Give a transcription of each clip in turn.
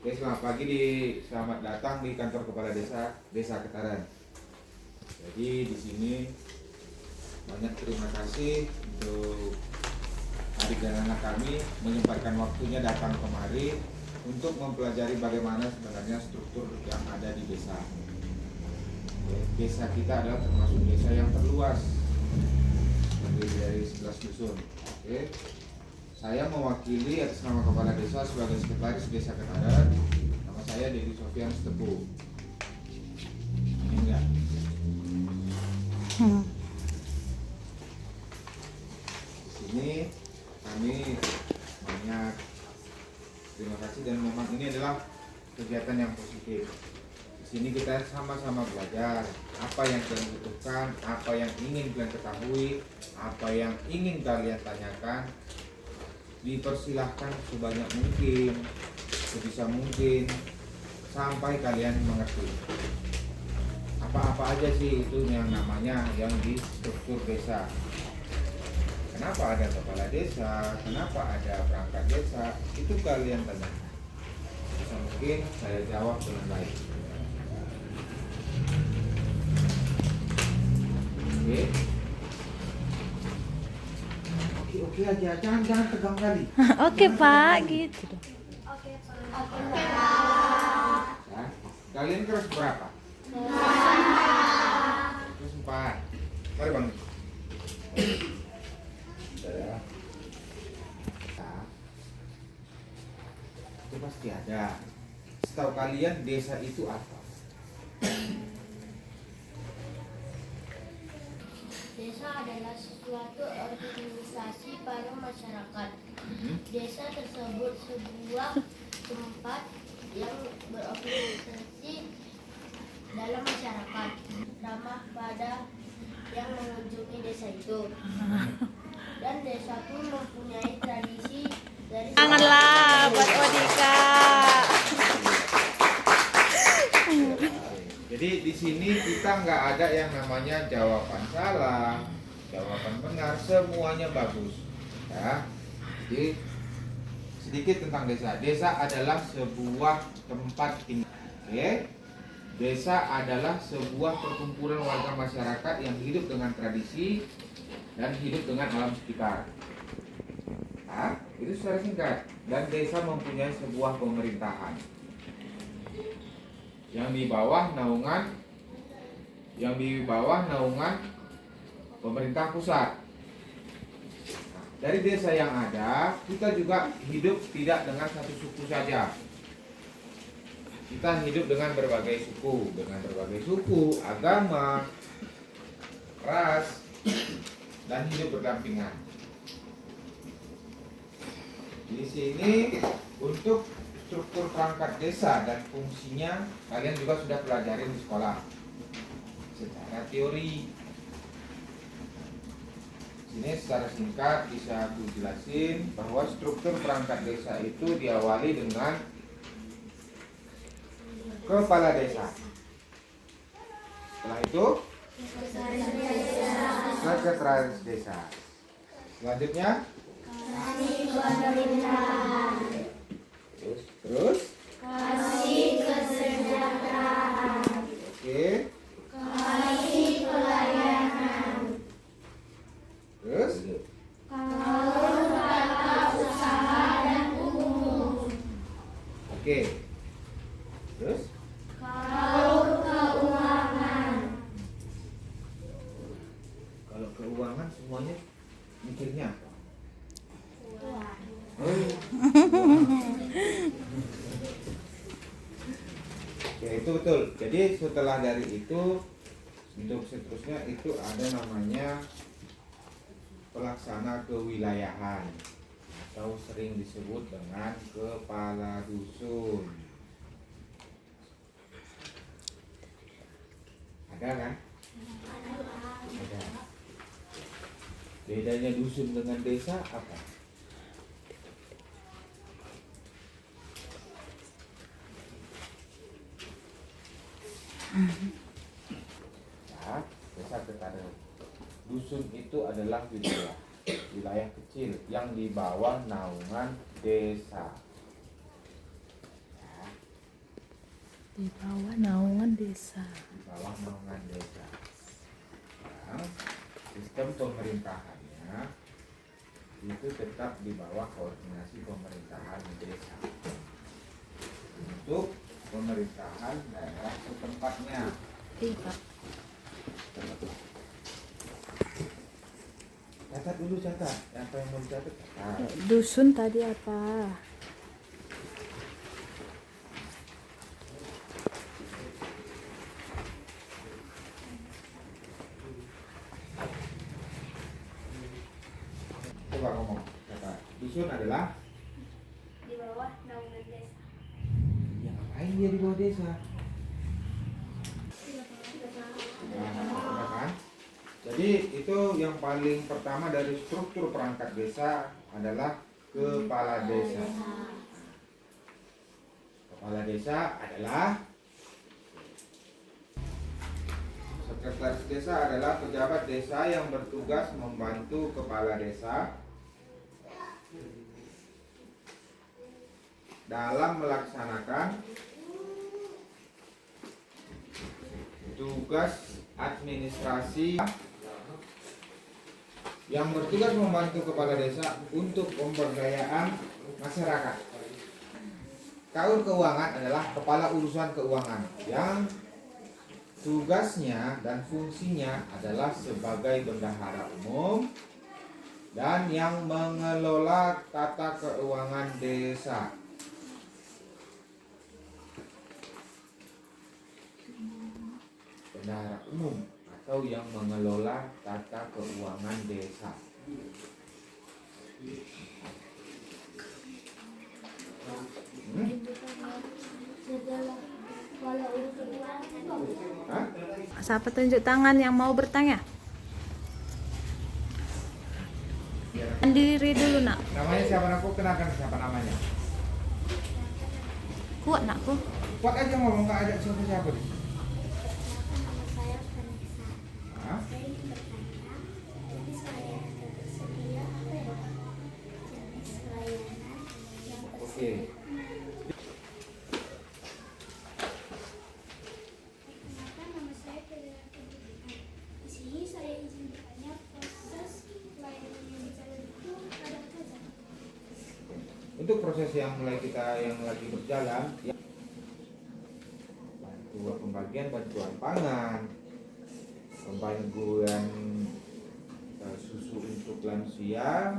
Oke, selamat pagi selamat datang di kantor kepala Desa Ketaran. Jadi di sini banyak terima kasih untuk adik dan anak kami menyempatkan waktunya datang kemari untuk mempelajari bagaimana sebenarnya struktur yang ada di desa. Oke, desa kita adalah termasuk desa yang terluas, terdiri dari 11 dusun. Oke. Saya mewakili atas nama Kepala Desa sebagai Sekretaris Desa Ketaran. Nama saya Dedi Sofian Stepu. Ini enggak. Di sini kami banyak terima kasih dan memang ini adalah kegiatan yang positif. Di sini kita sama-sama belajar apa yang kalian butuhkan, apa yang ingin kalian ketahui, apa yang ingin kalian tanyakan. Dipersilahkan sebanyak mungkin, sebisa mungkin, sampai kalian mengerti. Apa-apa aja sih itu yang namanya yang di struktur desa. Kenapa ada kepala desa, kenapa ada perangkat desa, itu kalian tanya. Sebisa mungkin saya jawab dengan baik. Oke. Oke aja, jangan tegang kali. Oke Pak, gitu. Oke Pak. Nah, kalian kelas berapa? 4. Kelas 4. Mari bang. Ya. Nah, itu pasti ada. Setahu kalian desa itu apa? Desa adalah suatu organisasi pada masyarakat. Desa tersebut sebuah tempat yang berorganisasi dalam masyarakat, ramah pada yang mengunjungi desa itu. Dan desa pun mempunyai tradisi dari Janganlah buat Odika. Jadi di sini kita nggak ada yang namanya jawaban salah, jawaban benar, semuanya bagus. Ya. Jadi sedikit tentang desa. Desa adalah sebuah tempat tinggal. Oke. Desa adalah sebuah perkumpulan warga masyarakat yang hidup dengan tradisi dan hidup dengan alam sekitar. Nah, itu secara singkat. Dan desa mempunyai sebuah pemerintahan yang di bawah naungan pemerintah pusat. Nah, dari desa yang ada, kita juga hidup tidak dengan satu suku saja. Kita hidup dengan berbagai suku, agama, ras, dan hidup berdampingan. Di sini untuk struktur perangkat desa dan fungsinya kalian juga sudah pelajarin di sekolah secara teori. Sini secara singkat bisa aku jelasin bahwa struktur perangkat desa itu diawali dengan kepala desa. Setelah itu sekretaris desa. Selanjutnya terus kasih kesejahteraan, oke, kasih pelayanan, terus kalau tata usaha dan umum, oke, terus kalau keuangan, kalau keuangan semuanya mikirnya apa? Ya itu betul. Jadi setelah dari itu untuk seterusnya itu ada namanya pelaksana kewilayahan atau sering disebut dengan kepala dusun. Ada kan? Ada. Bedanya dusun dengan desa apa? Ya, desa Ketaran. Dusun itu adalah wilayah kecil yang di bawah naungan desa. Ya. Di bawah naungan desa. Di bawah naungan desa. Nah, sistem pemerintahannya itu tetap di bawah koordinasi pemerintahan desa untuk pemerintahan daerah setempatnya. Iya Pak. Catat dulu, catat apa yang mau dicatat. Dusun tadi apa? Coba ngomong, kata dusun adalah Di bawah naungan desa. ya ngapain dia di bawah desa? Nah, kan? Jadi itu yang paling pertama dari struktur perangkat desa adalah kepala desa. Kepala desa adalah sekretaris desa adalah pejabat desa yang bertugas membantu kepala desa dalam melaksanakan tugas administrasi yang bertugas membantu kepala desa untuk pemberdayaan masyarakat. Kaur keuangan adalah kepala urusan keuangan yang tugasnya dan fungsinya adalah sebagai bendahara umum dan yang mengelola tata keuangan desa. Bendahara umum atau yang mengelola tata keuangan desa. Segala kepala urusan Hah? Siapa tunjuk tangan yang mau bertanya? Diri dulu nak. Namanya siapa, aku kenalkan siapa namanya. Kuat nakku. Kuat aja ngomong, nggak ada siapa-siapa di sini. nama saya Vanessa. Hah? Saya ingin bertanya, jenis layanan yang tersedia apa ya Pak? Jenis layanan yang Oke. tersedia. Perkenalkan, nama saya Federa Kebutuhan. Di sini saya izin bertanya proses layanan yang dicari itu ada apa saja? Untuk proses yang lagi berjalan, ya, pembagian bantuan pangan, pembagian susu untuk lansia,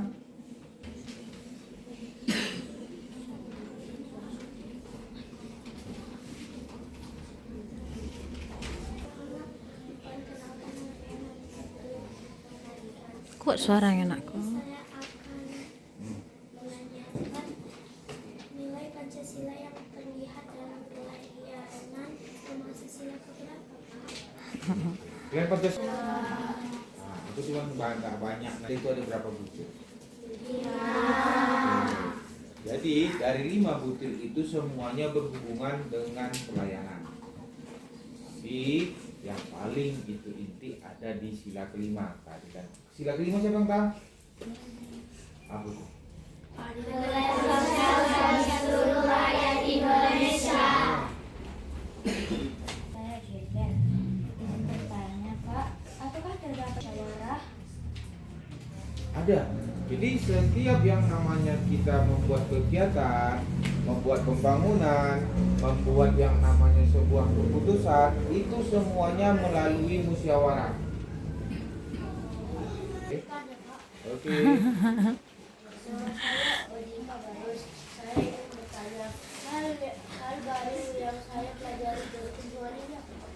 Kuat suaranya nakku. Saya akan menanyakan nilai Pancasila yang terlihat dalam pelayanan Pancasila keberapa Pak? kalian Pancasila. Nah, itu cuma banyak. Nanti itu ada berapa butir? Jadi dari 5 butir itu semuanya berhubungan dengan pelayanan. Tapi yang paling itu inti ada di sila kelima tadi kan. Sila kelima siapa yang tahu? Apa itu? Nilai sosial bagi seluruh rakyat Indonesia. Saya Jeben. Izin bertanya Pak, apakah terdapat musyawarah? Ada. Jadi setiap yang namanya kita membuat kegiatan, membuat pembangunan, membuat yang namanya sebuah keputusan, itu semuanya melalui musyawarah. Oke. Saya Odima Barus. Saya ingin bertanya, hal baru yang saya pelajari dari kunjungan ini apa Pak?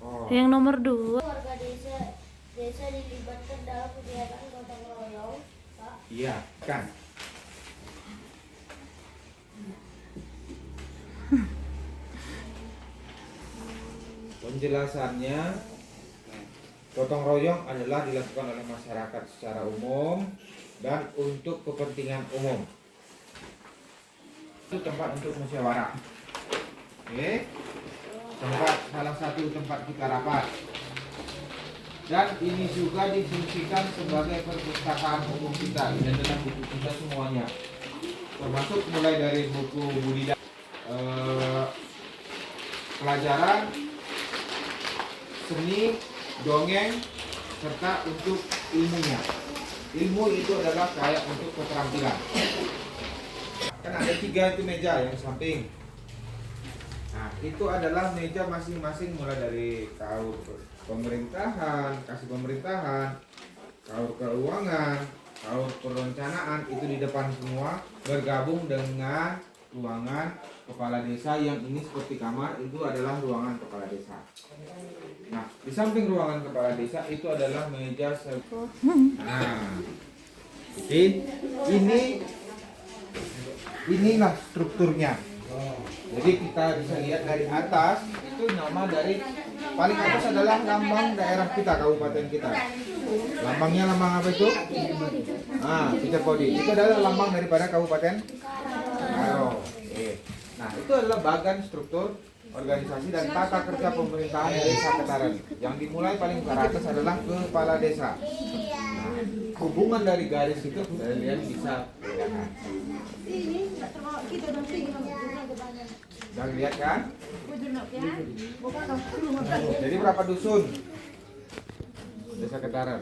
Oh. Yang nomor 2. Warga desa dilibatkan dalam kegiatan gotong royong, Pak. Iya, kan. Penjelasannya, gotong royong adalah dilakukan oleh masyarakat secara umum dan untuk kepentingan umum. Itu tempat untuk musyawarah. Oke. Salah satu tempat kita rapat. Dan ini juga difungsikan sebagai perpustakaan umum kita. Ini adalah buku kita semuanya, termasuk mulai dari buku budidaya, pelajaran seni, dongeng, serta untuk ilmunya. Ilmu itu adalah kayak untuk keterampilan. Kan ada 3 itu meja yang samping. Nah, itu adalah meja masing-masing mulai dari kaur pemerintahan, kasih pemerintahan, kaur keuangan, kaur perencanaan, itu di depan semua bergabung dengan ruangan kepala desa yang ini seperti kamar, itu adalah ruangan kepala desa. Nah, di samping ruangan kepala desa itu adalah meja nah, inilah strukturnya. Jadi kita bisa lihat dari atas itu nama dari paling atas adalah lambang daerah kita, kabupaten kita. Lambangnya lambang apa itu? Peter Podi. Itu adalah lambang daripada kabupaten Karo. Nah, itu adalah bagan struktur organisasi dan tata kerja pemerintahan desa Ketaran. Yang dimulai paling ke atas adalah kepala desa. Nah, hubungan dari garis itu kalian bisa bedakan. Udah lihat kan? Jadi berapa dusun? Desa Ketaran.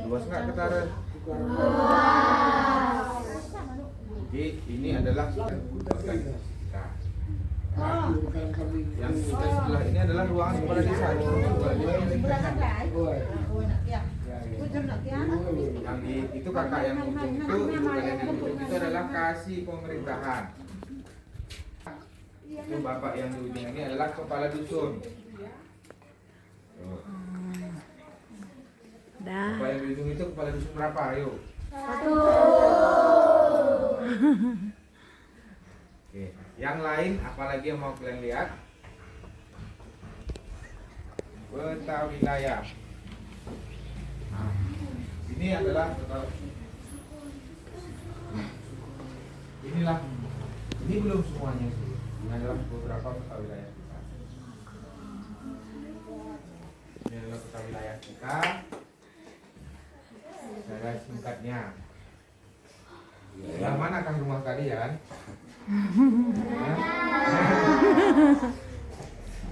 Luas nggak Ketaran? Jadi ini adalah yang kita sebelah ini adalah ruangan kepala desa. Yang itu kakak yang ujung itu kalian yang ujung itu adalah kasih pemerintahan. Itu bapak yang di ujung ini adalah kepala dusun. Bapak yang di ujung itu kepala dusun berapa? Ayo. 1. Oke. Yang lain apalagi yang mau kalian lihat? Peta wilayah. Nah, ini adalah inilah, ini belum semuanya sih. Ini adalah beberapa peta wilayah kita. Ini adalah peta wilayah kita. Secara singkatnya. Yang manakah rumah kalian?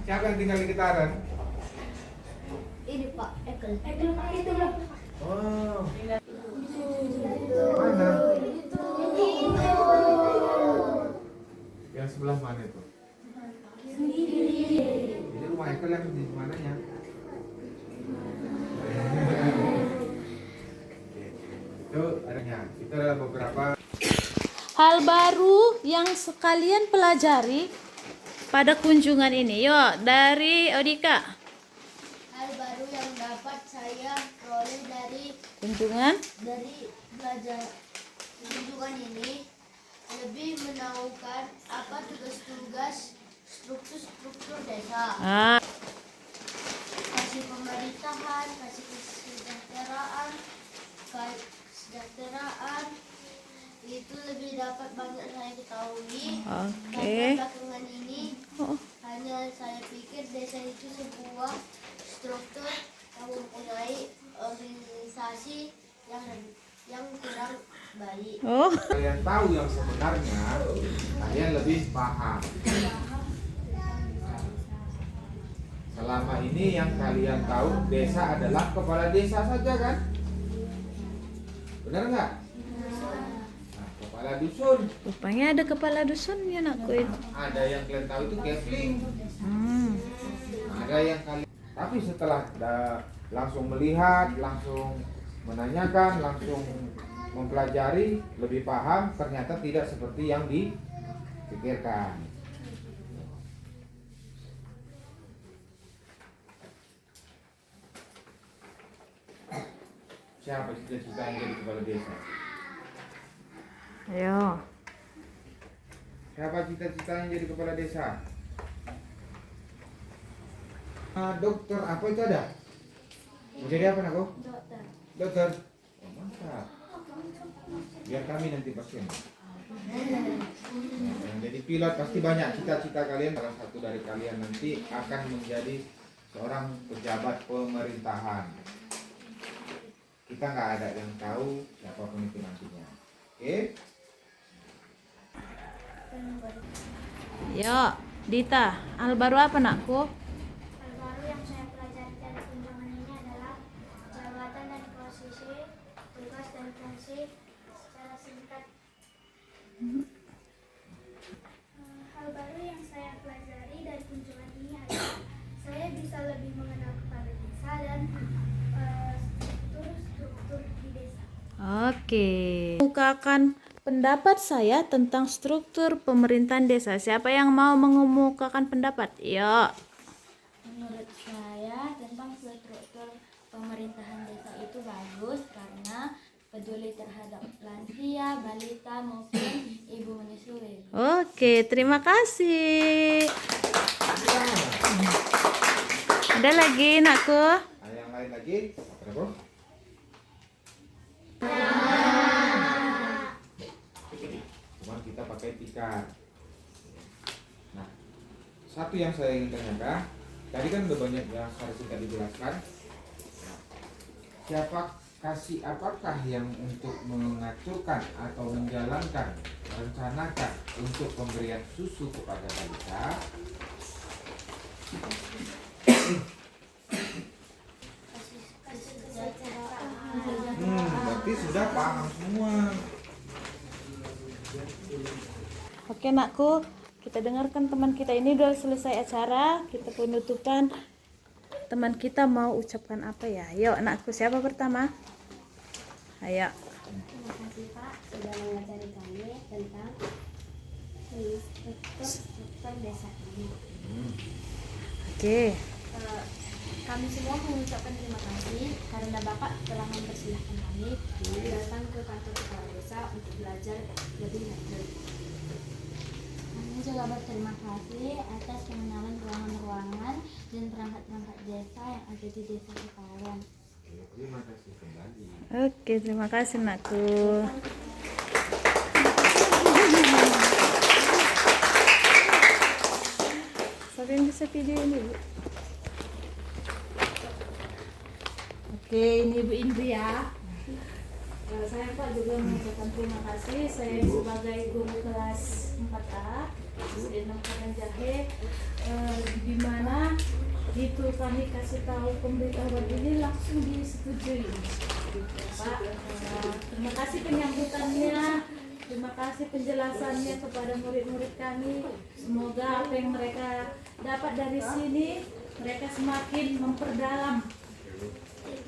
Siapa yang tinggal di Ketaran? Ini Pak Ekel. Itu loh. Oh. Mana? Yang sebelah mana itu? Ini rumah Ekel yang di mananya? Itu adanya. Itu adalah beberapa Hal baru yang sekalian pelajari pada kunjungan ini. Yuk, dari Odika. Hal baru yang dapat saya peroleh dari Kunjungan. belajar kunjungan ini lebih menahukan apa tugas-tugas struktur desa, kasih pemerintahan, kasih kesejahteraan itu lebih dapat banyak saya ketahui. Karena belakangan ini hanya saya pikir desa itu sebuah struktur yang mempunyai organisasi yang kurang baik. Kalian tahu yang sebenarnya, kalian lebih paham. Selama ini yang kalian tahu desa adalah kepala desa saja kan? Benar nggak? Nah, kepala dusun. Rupanya ada kepala dusun ya nakku itu. Ada yang kalian tahu itu Kevling. Ada yang kalian. Tapi setelah langsung melihat, langsung menanyakan, langsung mempelajari, lebih paham, ternyata tidak seperti yang dipikirkan. Siapa cita-cita yang jadi kepala desa? Ayo. Siapa cita-cita yang jadi kepala desa? Dokter apa itu ada? Mau jadi apa nak? Dokter. Oh, mantap. Biar kami nanti pasien. Yang jadi pilot pasti banyak cita-cita kalian. Salah satu dari kalian nanti akan menjadi seorang pejabat pemerintahan. kita nggak ada yang tahu siapa pemimpin nantinya. Oke? Yuk, Dita, hal baru apa nakku? Hal baru yang saya pelajari dari kunjungan ini adalah jabatan dan posisi, tugas dan fungsi secara singkat. Hal baru yang saya pelajari dari kunjungan ini adalah saya bisa lebih mengenal kepala desa dan struktur di desa. Oke. Mengemukakan pendapat saya tentang struktur pemerintahan desa. Siapa yang mau mengemukakan pendapat? Yuk. Menurut saya tentang struktur pemerintahan desa itu bagus karena peduli terhadap lansia, balita maupun ibu menyusui. Oke, terima kasih. Ada lagi nakku? Ada yang lain lagi? Ada bro? Cuma kita pakai tikar. Nah, satu yang saya ingin tanyakan, tadi kan udah banyak yang secara singkat dijelaskan. Apakah yang untuk mengaturkan atau menjalankan, merencanakan untuk pemberian susu kepada balita? Berarti sudah paham semua. Oke nakku, kita dengarkan teman kita ini udah selesai acara. Kita penutupan. Teman kita mau ucapkan apa ya? Yuk anakku, siapa pertama? Ayo. Terima kasih Pak sudah mengajari kami tentang struktur desa ini. Oke. Kami semua mengucapkan terima kasih karena Bapak telah mempersilahkan kami datang ke kantor kepala desa untuk belajar lebih lanjut. Kami juga berterima kasih atas pengenalan ruangan-ruangan dan perangkat-perangkat desa yang ada di desa sekalian. Terima kasih kembali. Oke, terima kasih nakku. Siapa yang bisa video ini, Bu? Oke, ini Bu Indri ya. Saya Pak juga mengucapkan terima kasih. Saya sebagai guru kelas 4A SD 6 Jahe, di mana itu kami kasih tahu pemberitahuan ini langsung disetujui. Pak, terima kasih penyambutannya, terima kasih penjelasannya kepada murid-murid kami. Semoga apa yang mereka dapat dari sini, mereka semakin memperdalam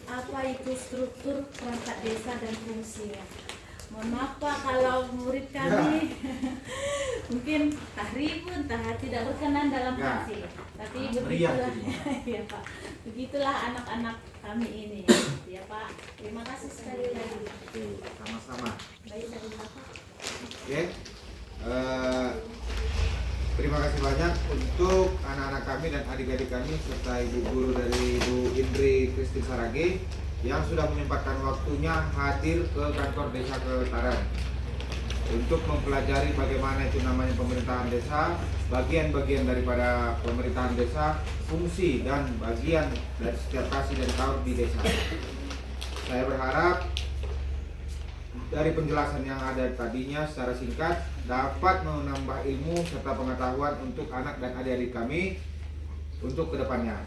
apa itu struktur perangkat desa dan fungsinya. Mohon maaf Pak kalau murid kami mungkin entah ribut, entah tidak berkenan dalam hati. Tapi begitulah, ya Pak. Begitulah anak-anak kami ini, ya Pak. Terima kasih sekali lagi. Sama-sama. Baik dari Bapak. Oke. Terima kasih banyak untuk anak-anak kami dan adik-adik kami serta ibu guru dari Ibu Indri Christine Sarage yang sudah menyempatkan waktunya hadir ke kantor desa Ketaran untuk mempelajari bagaimana itu namanya pemerintahan desa, bagian-bagian daripada pemerintahan desa, fungsi dan bagian dari setiap kasih dan kaur di desa. Saya berharap dari penjelasan yang ada tadinya secara singkat dapat menambah ilmu serta pengetahuan untuk anak dan adik-adik kami untuk kedepannya.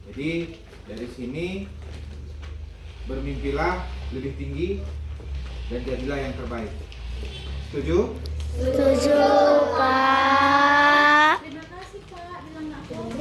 Jadi dari sini bermimpilah lebih tinggi dan jadilah yang terbaik. Setuju? Setuju Pak. Terima kasih Pak. Bilang aku.